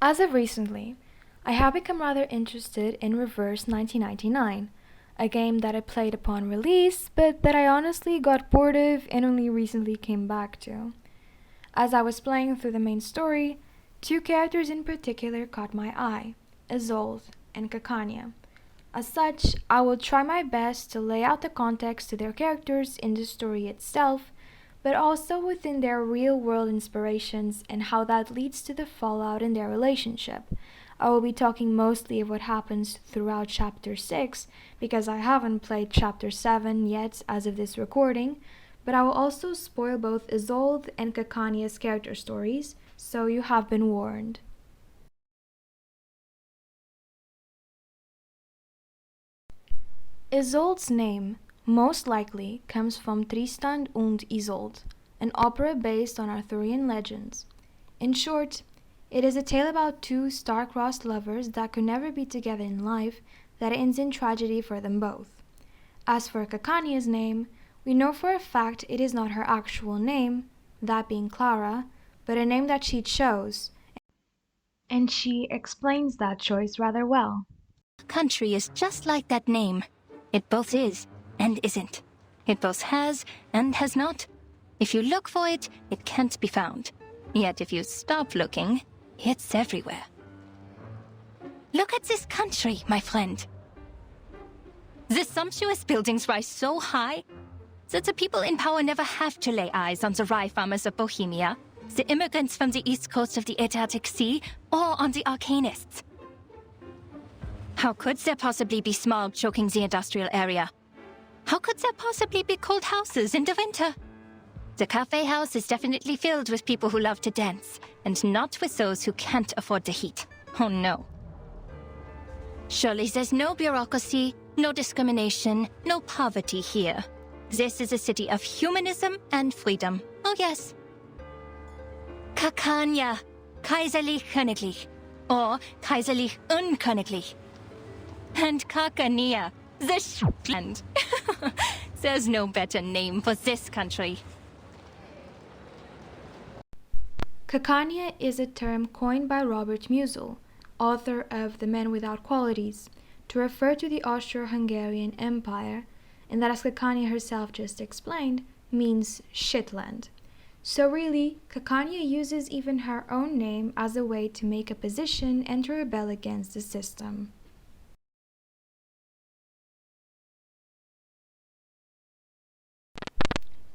As of recently, I have become rather interested in Reverse 1999, a game that I played upon release, but that I honestly got bored of and only recently came back to. As I was playing through the main story, two characters in particular caught my eye, Isolde and Kakania. As such, I will try my best to lay out the context to their characters in the story itself, but also within their real world inspirations and how that leads to the fallout in their relationship. I will be talking mostly of what happens throughout Chapter 6 because I haven't played Chapter 7 yet as of this recording, but I will also spoil both Isolde and Kakania's character stories, so you have been warned. Isolde's name most likely comes from Tristan und Isolde, an opera based on Arthurian legends. In short, it is a tale about two star-crossed lovers that could never be together in life that ends in tragedy for them both. As for Kakania's name, we know for a fact it is not her actual name, that being Clara, but a name that she chose, and she explains that choice rather well. Country is just like that name. It both is and isn't. It both has and has not. If you look for it, it can't be found. Yet if you stop looking, it's everywhere. Look at this country, my friend. The sumptuous buildings rise so high that the people in power never have to lay eyes on the rye farmers of Bohemia, the immigrants from the east coast of the Adriatic Sea, or on the arcanists. How could there possibly be smog choking the industrial area? How could there possibly be cold houses in the winter? The cafe house is definitely filled with people who love to dance, and not with those who can't afford the heat. Oh no. Surely there's no bureaucracy, no discrimination, no poverty here. This is a city of humanism and freedom. Oh yes. Kakania, kaiserlich königlich, or kaiserlich unköniglich. And Kakania, the land. There's no better name for this country. Kakania is a term coined by Robert Musil, author of The Men Without Qualities, to refer to the Austro-Hungarian Empire, and that, as Kakania herself just explained, means shitland. So really, Kakania uses even her own name as a way to make a position and to rebel against the system.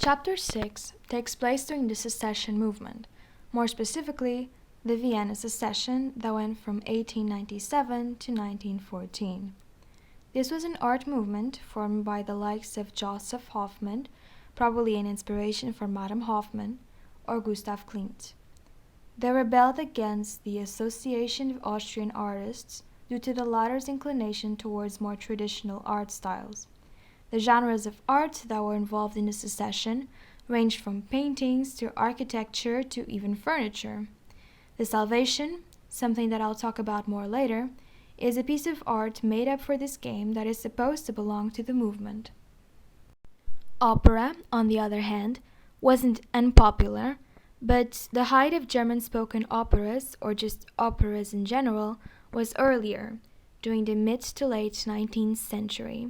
Chapter 6 takes place during the secession movement, more specifically, the Vienna secession that went from 1897 to 1914. This was an art movement formed by the likes of Joseph Hoffmann, probably an inspiration for Madame Hoffmann, or Gustav Klimt. They rebelled against the Association of Austrian Artists due to the latter's inclination towards more traditional art styles. The genres of art that were involved in the secession ranged from paintings to architecture to even furniture. The Salvation, something that I'll talk about more later, is a piece of art made up for this game that is supposed to belong to the movement. Opera, on the other hand, wasn't unpopular, but the height of German-spoken operas, or just operas in general, was earlier, during the mid to late 19th century,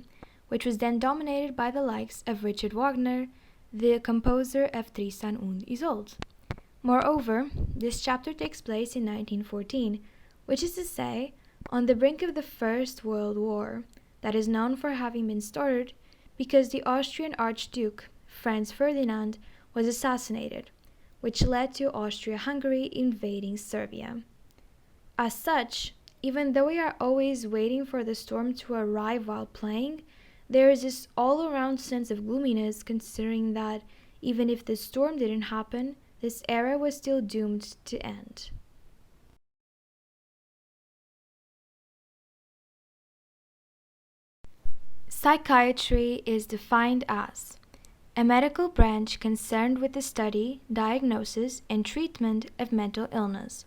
which was then dominated by the likes of Richard Wagner, the composer of Tristan und Isolde. Moreover, this chapter takes place in 1914, which is to say, on the brink of the First World War, that is known for having been started because the Austrian Archduke, Franz Ferdinand, was assassinated, which led to Austria-Hungary invading Serbia. As such, even though we are always waiting for the storm to arrive while playing, there is this all-around sense of gloominess considering that, even if the storm didn't happen, this era was still doomed to end. Psychiatry is defined as a medical branch concerned with the study, diagnosis, and treatment of mental illness,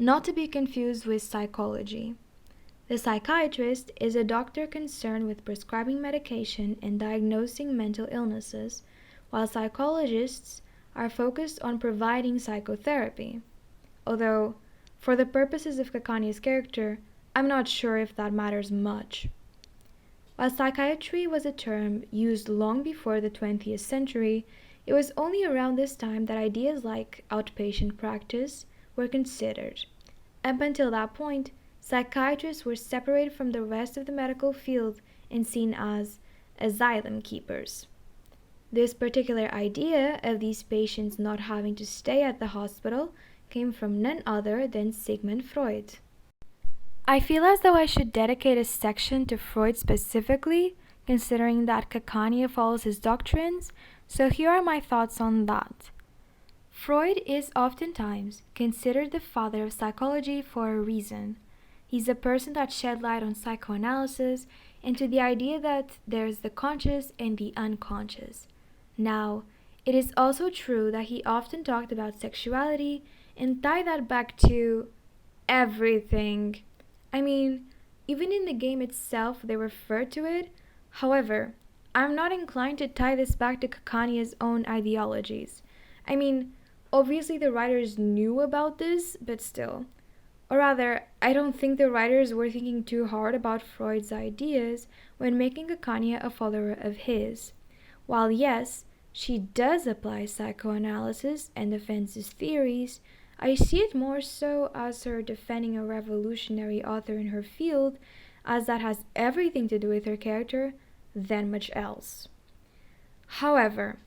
not to be confused with psychology. The psychiatrist is a doctor concerned with prescribing medication and diagnosing mental illnesses, while psychologists are focused on providing psychotherapy. Although, For the purposes of Kakania's character, I'm not sure if that matters much. While psychiatry was a term used long before the 20th century, it was only around this time that ideas like outpatient practice were considered. Up until that point, psychiatrists were separated from the rest of the medical field and seen as asylum keepers. This particular idea of these patients not having to stay at the hospital came from none other than Sigmund Freud. I feel as though I should dedicate a section to Freud specifically, considering that Kakania follows his doctrines, so here are my thoughts on that. Freud is oftentimes considered the father of psychology for a reason. He's the person that shed light on psychoanalysis and to the idea that there's the conscious and the unconscious. Now, it is also true that he often talked about sexuality and tied that back to everything. I mean, even in the game itself they refer to it. However, I'm not inclined to tie this back to Kakania's own ideologies. I mean, obviously the writers knew about this, but still. Or rather, I don't think the writers were thinking too hard about Freud's ideas when making Kakania a follower of his. While yes, she does apply psychoanalysis and defends his theories, I see it more so as her defending a revolutionary author in her field, as that has everything to do with her character than much else. However,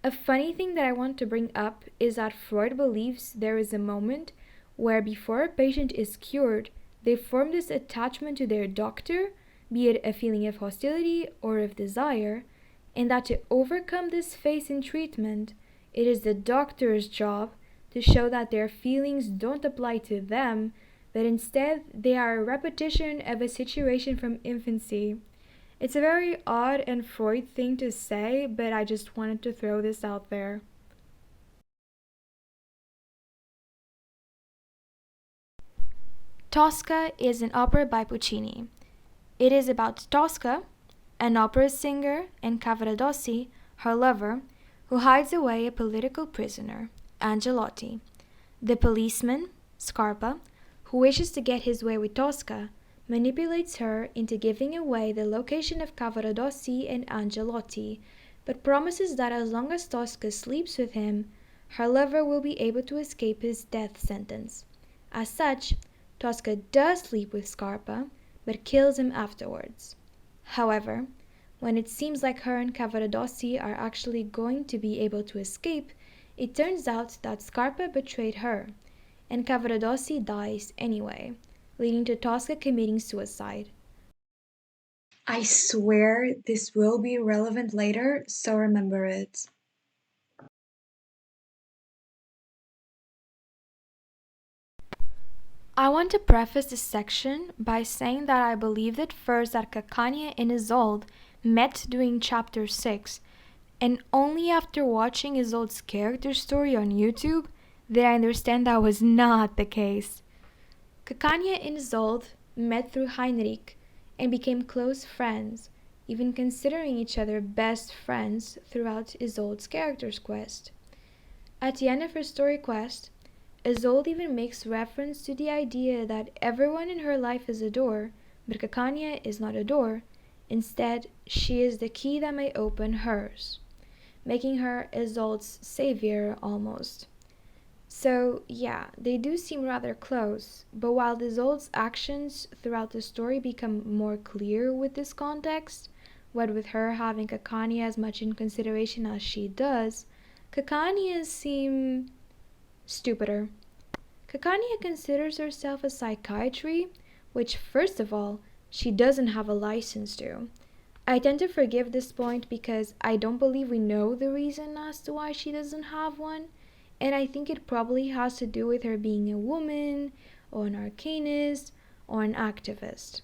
a funny thing that I want to bring up is that Freud believes there is a moment where before a patient is cured, they form this attachment to their doctor, be it a feeling of hostility or of desire, and that to overcome this phase in treatment, it is the doctor's job to show that their feelings don't apply to them, but instead they are a repetition of a situation from infancy. It's a very odd and Freud thing to say, but I just wanted to throw this out there. Tosca is an opera by Puccini. It is about Tosca, an opera singer, and Cavaradossi, her lover, who hides away a political prisoner, Angelotti. The policeman, Scarpa, who wishes to get his way with Tosca, manipulates her into giving away the location of Cavaradossi and Angelotti, but promises that as long as Tosca sleeps with him, her lover will be able to escape his death sentence. As such, Tosca does sleep with Scarpa, but kills him afterwards. However, when it seems like her and Cavaradossi are actually going to be able to escape, it turns out that Scarpa betrayed her, and Cavaradossi dies anyway, leading to Tosca committing suicide. I swear this will be relevant later, so remember it. I want to preface this section by saying that I believed at first that Kakania and Isolde met during chapter 6, and only after watching Isolde's character story on YouTube did I understand that was not the case. Kakania and Isolde met through Heinrich and became close friends, even considering each other best friends throughout Isolde's character's quest. At the end of her story quest, Isolde even makes reference to the idea that everyone in her life is a door, but Kakania is not a door. Instead, she is the key that may open hers, making her Isolde's savior almost. So, yeah, they do seem rather close, but while Isolde's actions throughout the story become more clear with this context, what with her having Kakania as much in consideration as she does, Kakania's seem stupider. Kakania considers herself a psychiatry, which, first of all, she doesn't have a license to. I tend to forgive this point because I don't believe we know the reason as to why she doesn't have one, and I think it probably has to do with her being a woman, or an arcanist, or an activist.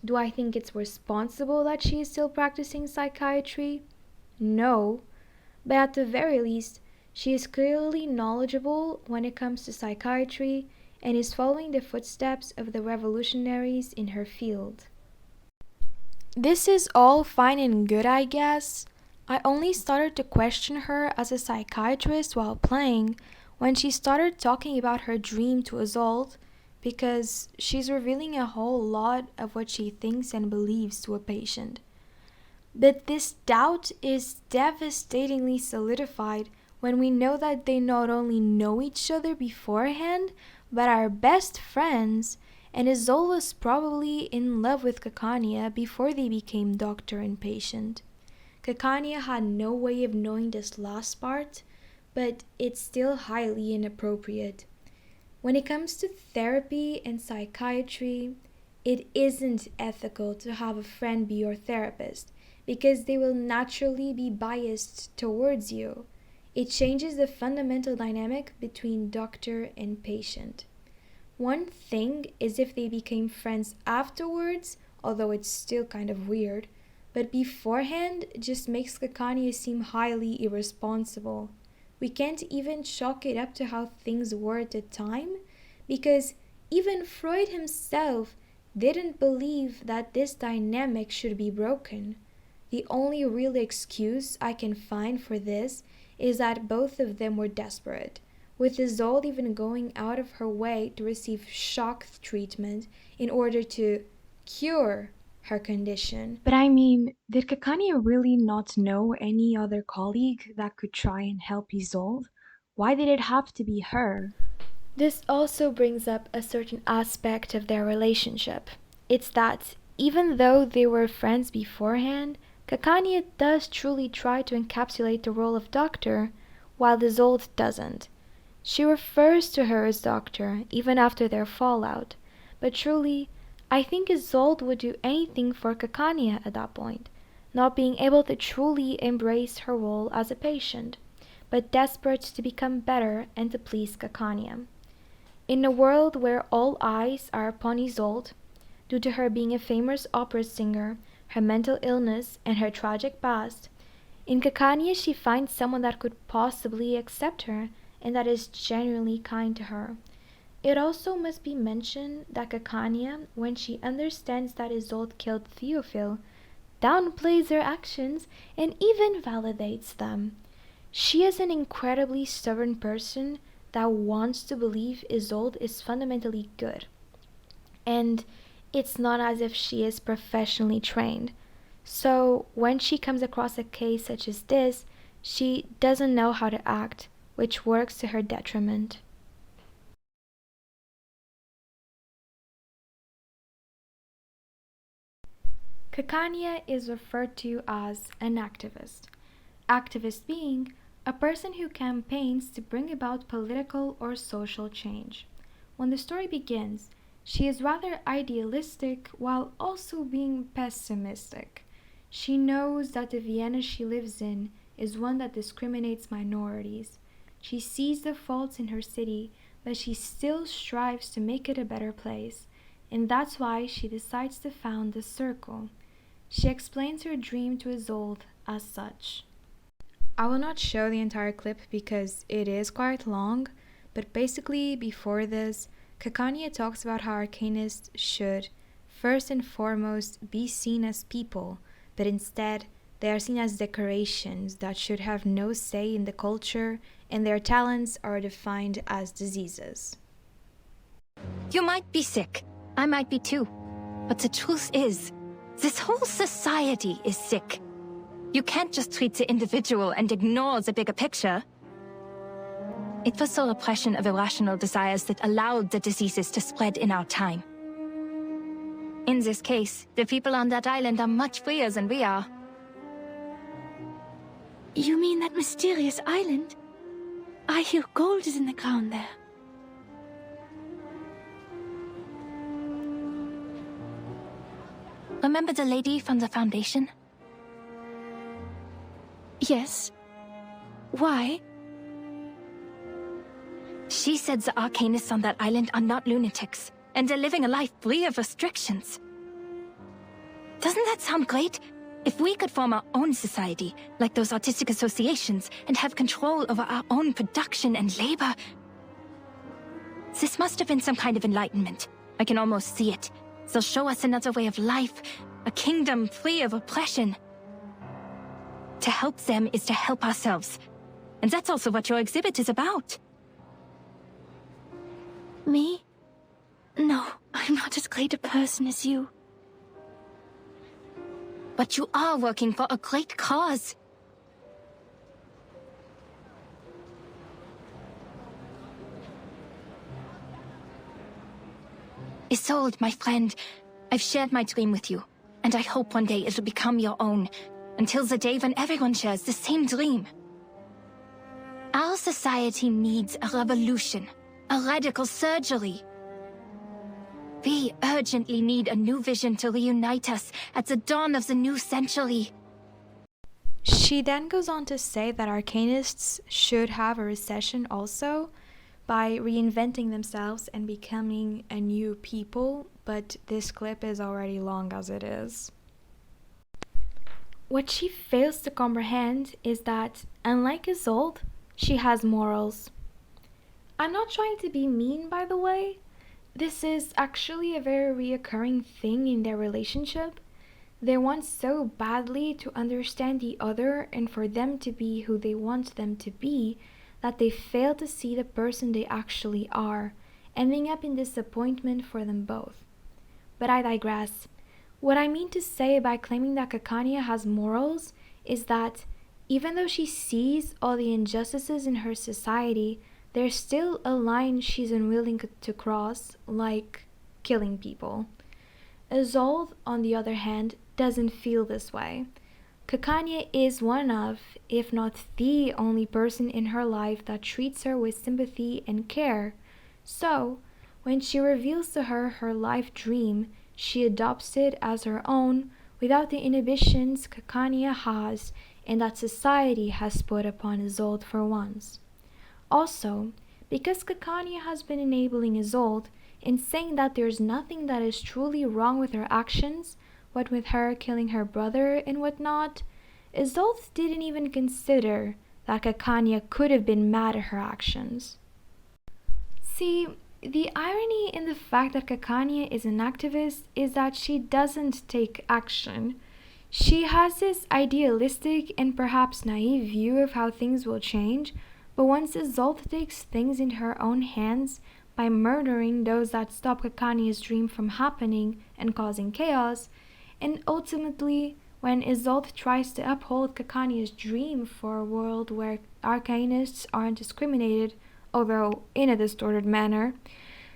Do I think it's responsible that she is still practicing psychiatry? No, but at the very least, she is clearly knowledgeable when it comes to psychiatry and is following the footsteps of the revolutionaries in her field. This is all fine and good, I guess. I only started to question her as a psychiatrist while playing, when she started talking about her dream to Isolde, because she's revealing a whole lot of what she thinks and believes to a patient. But this doubt is devastatingly solidified when we know that they not only know each other beforehand, but are best friends, and Isolde was probably in love with Kakania before they became doctor and patient. Kakania had no way of knowing this last part, but it's still highly inappropriate. When it comes to therapy and psychiatry, it isn't ethical to have a friend be your therapist, because they will naturally be biased towards you. It changes the fundamental dynamic between doctor and patient. One thing is if they became friends afterwards, although it's still kind of weird, but beforehand just makes Kakania seem highly irresponsible. We can't even chalk it up to how things were at the time, because even Freud himself didn't believe that this dynamic should be broken. The only real excuse I can find for this is that both of them were desperate, with Isolde even going out of her way to receive shock treatment in order to cure her condition. But I mean, did Kakania really not know any other colleague that could try and help Isolde? Why did it have to be her? This also brings up a certain aspect of their relationship. It's that even though they were friends beforehand, Kakania does truly try to encapsulate the role of doctor, while Isolde doesn't. She refers to her as doctor, even after their fallout, but truly, I think Isolde would do anything for Kakania at that point, not being able to truly embrace her role as a patient, but desperate to become better and to please Kakania. In a world where all eyes are upon Isolde, due to her being a famous opera singer, her mental illness, and her tragic past, in Kakania she finds someone that could possibly accept her and that is genuinely kind to her. It also must be mentioned that Kakania, when she understands that Isolde killed Theophile, downplays her actions and even validates them. She is an incredibly stubborn person that wants to believe Isolde is fundamentally good. And it's not as if she is professionally trained. So when she comes across a case such as this, she doesn't know how to act, which works to her detriment. Kakania is referred to as an activist. Activist being a person who campaigns to bring about political or social change. When the story begins, she is rather idealistic while also being pessimistic. She knows that the Vienna she lives in is one that discriminates minorities. She sees the faults in her city, but she still strives to make it a better place, and that's why she decides to found the Circle. She explains her dream to Isolde as such. I will not show the entire clip because it is quite long, but basically before this, Kakania talks about how arcanists should, first and foremost, be seen as people, but instead they are seen as decorations that should have no say in the culture, and their talents are defined as diseases. You might be sick. I might be too. But the truth is, this whole society is sick. You can't just treat the individual and ignore the bigger picture. It was the repression of irrational desires that allowed the diseases to spread in our time. In this case, the people on that island are much freer than we are. You mean that mysterious island? I hear gold is in the ground there. Remember the lady from the Foundation? Yes. Why? She said the arcanists on that island are not lunatics, and they're living a life free of restrictions. Doesn't that sound great? If we could form our own society, like those artistic associations, and have control over our own production and labor. This must have been some kind of enlightenment. I can almost see it. They'll show us another way of life, a kingdom free of oppression. To help them is to help ourselves. And that's also what your exhibit is about. Me? No, I'm not as great a person as you. But you are working for a great cause. Isolde, my friend, I've shared my dream with you, and I hope one day it'll become your own, until the day when everyone shares the same dream. Our society needs a revolution, a radical surgery. We urgently need a new vision to reunite us at the dawn of the new century. She then goes on to say that arcanists should have a recession also, by reinventing themselves and becoming a new people, but this clip is already long as it is. What she fails to comprehend is that, unlike Isolde, she has morals. I'm not trying to be mean, by the way. This is actually a very reoccurring thing in their relationship. They want so badly to understand the other and for them to be who they want them to be, that they fail to see the person they actually are, ending up in disappointment for them both. But I digress. What I mean to say by claiming that Kakania has morals is that even though she sees all the injustices in her society, there's still a line she's unwilling to cross, like killing people. Isolde, on the other hand, doesn't feel this way. Kakania is one of, if not the only person in her life that treats her with sympathy and care. So, when she reveals to her her life dream, she adopts it as her own without the inhibitions Kakania has and that society has put upon Isolde for once. Also, because Kakania has been enabling Isolde in saying that there's nothing that is truly wrong with her actions, what with her killing her brother and whatnot, Isolde didn't even consider that Kakania could have been mad at her actions. See, the irony in the fact that Kakania is an activist is that she doesn't take action. She has this idealistic and perhaps naive view of how things will change, but once Isolde takes things into her own hands by murdering those that stop Kakania's dream from happening and causing chaos, and ultimately, when Isolde tries to uphold Kakania's dream for a world where arcanists aren't discriminated, although in a distorted manner,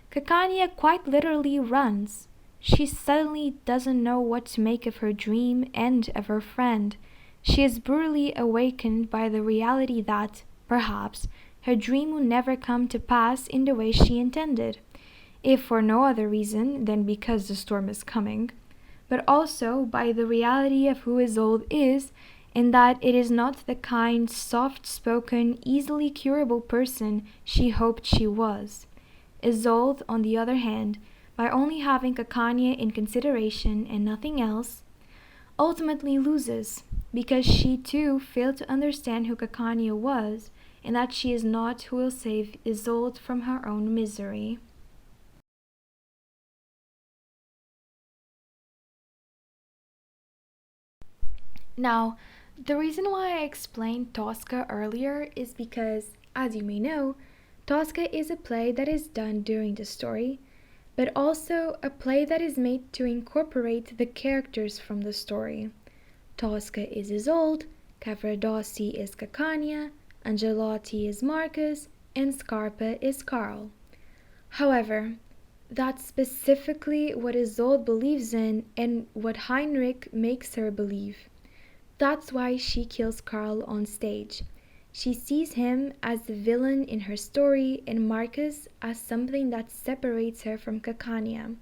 Kakania quite literally runs. She suddenly doesn't know what to make of her dream and of her friend. She is brutally awakened by the reality that, perhaps, her dream will never come to pass in the way she intended, if for no other reason than because the storm is coming, but also by the reality of who Isolde is, and that it is not the kind, soft-spoken, easily curable person she hoped she was. Isolde, on the other hand, by only having Kakania in consideration and nothing else, ultimately loses, because she too failed to understand who Kakania was, and that she is not who will save Isolde from her own misery. Now, the reason why I explained Tosca earlier is because, as you may know, Tosca is a play that is done during the story, but also a play that is made to incorporate the characters from the story. Tosca is Isolde, Cavaradossi is Kakania, Angelotti is Marcus, and Scarpa is Carl. However, that's specifically what Isolde believes in and what Heinrich makes her believe. That's why she kills Carl on stage. She sees him as the villain in her story and Marcus as something that separates her from Kakania.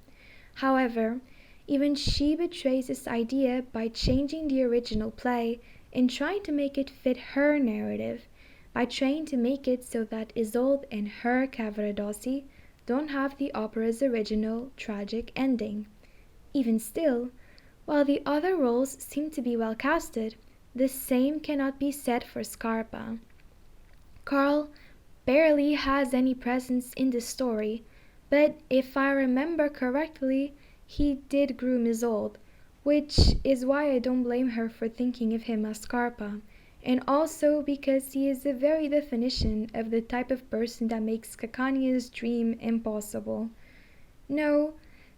However, even she betrays this idea by changing the original play and trying to make it fit her narrative, by trying to make it so that Isolde and her Cavaradossi don't have the opera's original tragic ending. Even still, while the other roles seem to be well casted, the same cannot be said for Scarpa. Carl barely has any presence in the story, but if I remember correctly, he did groom Isolde, which is why I don't blame her for thinking of him as Scarpa, and also because he is the very definition of the type of person that makes Kakania's dream impossible. No,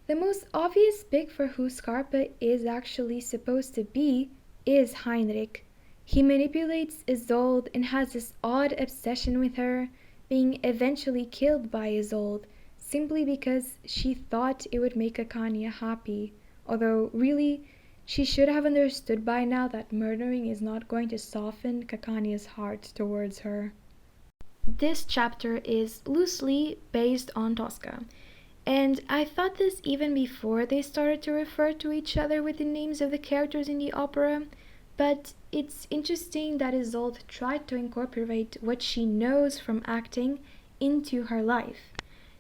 the most obvious pick for who Scarpa is actually supposed to be is Heinrich. He manipulates Isolde and has this odd obsession with her, being eventually killed by Isolde simply because she thought it would make Kakania happy, although really she should have understood by now that murdering is not going to soften Kakania's heart towards her. This chapter is loosely based on Tosca, and I thought this even before they started to refer to each other with the names of the characters in the opera, but it's interesting that Isolde tried to incorporate what she knows from acting into her life,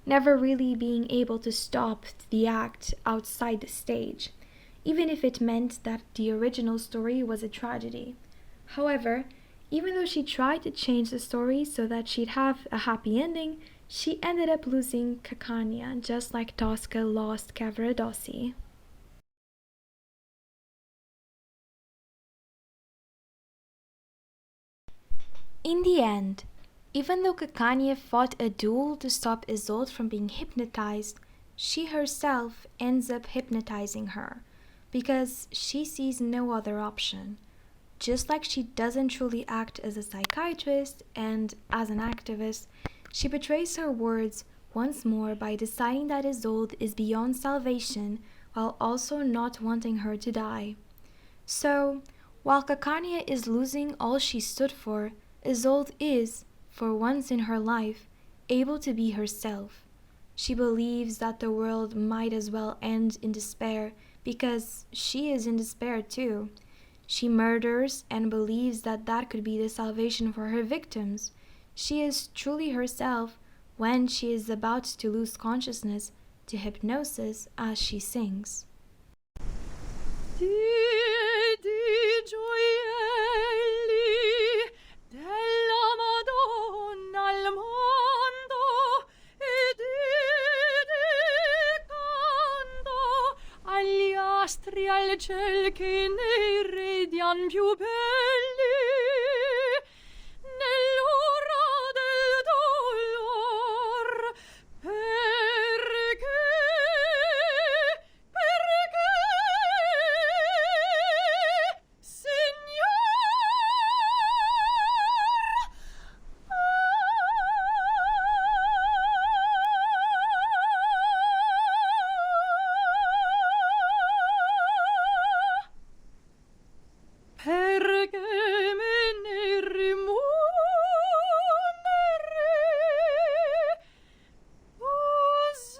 never really being able to stop the act outside the stage, even if it meant that the original story was a tragedy. However, even though she tried to change the story so that she'd have a happy ending, she ended up losing Kakania, just like Tosca lost Cavaradossi. In the end, even though Kakania fought a duel to stop Isolde from being hypnotized, she herself ends up hypnotizing her, because she sees no other option. Just like she doesn't truly act as a psychiatrist and as an activist, she betrays her words once more by deciding that Isolde is beyond salvation while also not wanting her to die. So, while Kakania is losing all she stood for, Isolde is, for once in her life, able to be herself. She believes that the world might as well end in despair because she is in despair too. She murders and believes that that could be the salvation for her victims. She is truly herself when she is about to lose consciousness to hypnosis as she sings. Al ciel che ne radian più belli nell'ora del dolor perché Signor perché me ne rimuovere così.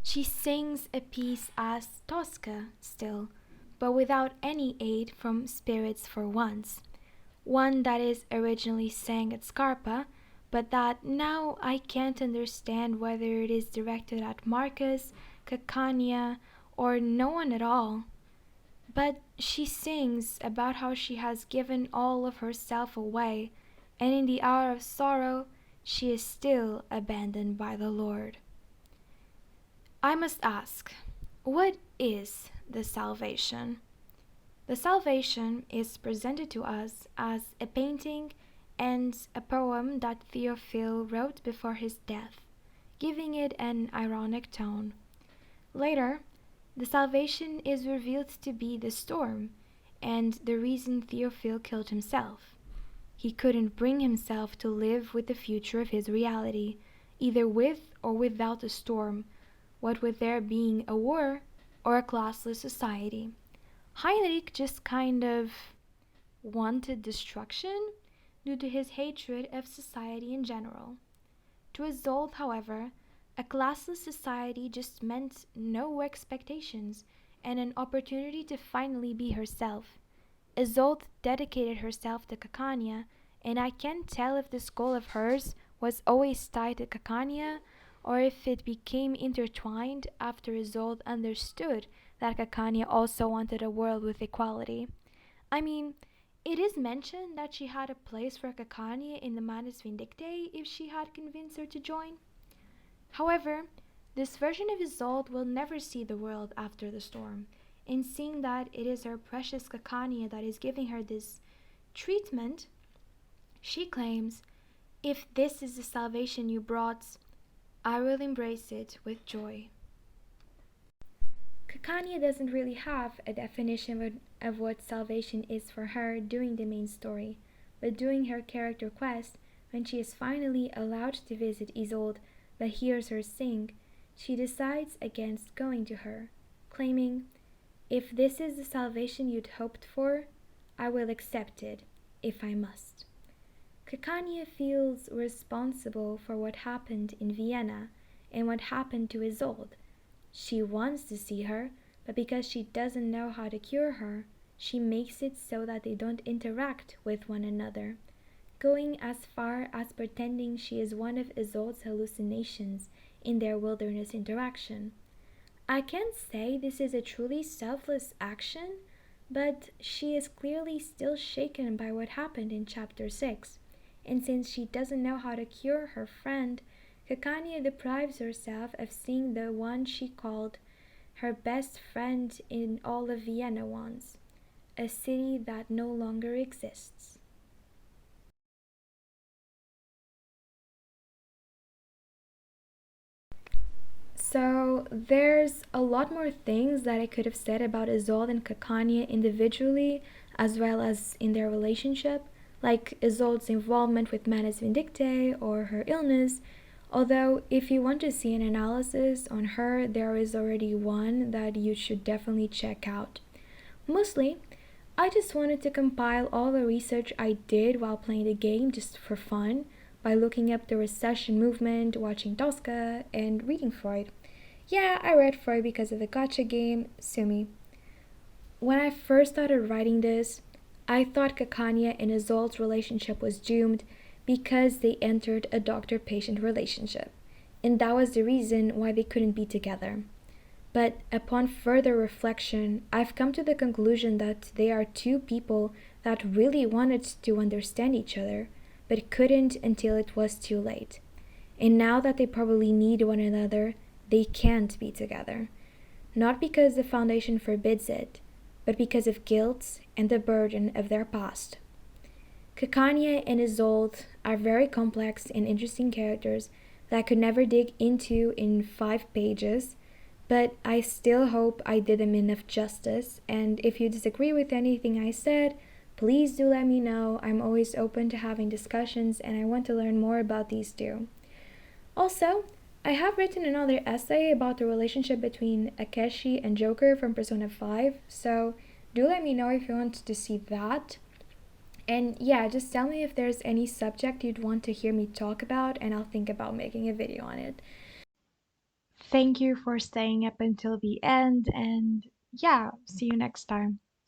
She sings a piece as Tosca still, but without any aid from spirits for once. One that is originally sang at Scarpa, but that now I can't understand whether it is directed at Marcus, Kakania, or no one at all. But she sings about how she has given all of herself away, and in the hour of sorrow she is still abandoned by the Lord. I must ask, what is the salvation? The Salvation is presented to us as a painting and a poem that Theophile wrote before his death, giving it an ironic tone. Later, the Salvation is revealed to be the storm and the reason Theophile killed himself. He couldn't bring himself to live with the future of his reality, either with or without the storm, what with there being a war or a classless society. Heinrich just kind of wanted destruction due to his hatred of society in general. To Isolde, however, a classless society just meant no expectations and an opportunity to finally be herself. Isolde dedicated herself to Kakania, and I can't tell if this goal of hers was always tied to Kakania or if it became intertwined after Isolde understood that Kakania also wanted a world with equality. I mean, it is mentioned that she had a place for Kakania in the Manus Vindictae if she had convinced her to join. However, This version of Isolde will never see the world after the storm, and seeing that it is her precious Kakania that is giving her this treatment, she claims, "If this is the salvation you brought, I will embrace it with joy." Kakania doesn't really have a definition of what salvation is for her during the main story, but during her character quest, when she is finally allowed to visit Isolde but hears her sing, she decides against going to her, claiming, "If this is the salvation you'd hoped for, I will accept it, if I must." Kakania feels responsible for what happened in Vienna and what happened to Isolde. She wants to see her, but because she doesn't know how to cure her, she makes it so that they don't interact with one another, going as far as pretending she is one of Isolde's hallucinations in their wilderness interaction. I can't say this is a truly selfless action, but she is clearly still shaken by what happened in chapter 6, and since she doesn't know how to cure her friend, Kakania deprives herself of seeing the one she called her best friend in all of Vienna once, a city that no longer exists. So there's a lot more things that I could have said about Isolde and Kakania individually, as well as in their relationship, like Isolde's involvement with Manus Vindictae or her illness. Although, if you want to see an analysis on her, there is already one that you should definitely check out. Mostly, I just wanted to compile all the research I did while playing the game just for fun, by looking up the recession movement, watching Tosca, and reading Freud. Yeah, I read Freud because of the gacha game, sue me. When I first started writing this, I thought Kakania and Isolde's relationship was doomed because they entered a doctor-patient relationship, and that was the reason why they couldn't be together. But upon further reflection, I've come to the conclusion that they are two people that really wanted to understand each other, but couldn't until it was too late. And now that they probably need one another, they can't be together. Not because the Foundation forbids it, but because of guilt and the burden of their past. Kakania and Isolde are very complex and interesting characters that I could never dig into in 5 pages, but I still hope I did them enough justice, and if you disagree with anything I said, please do let me know. I'm always open to having discussions, and I want to learn more about these two. Also, I have written another essay about the relationship between Akeshi and Joker from Persona 5, so do let me know if you want to see that. And yeah, just tell me if there's any subject you'd want to hear me talk about, and I'll think about making a video on it. Thank you for staying up until the end, and yeah, see you next time.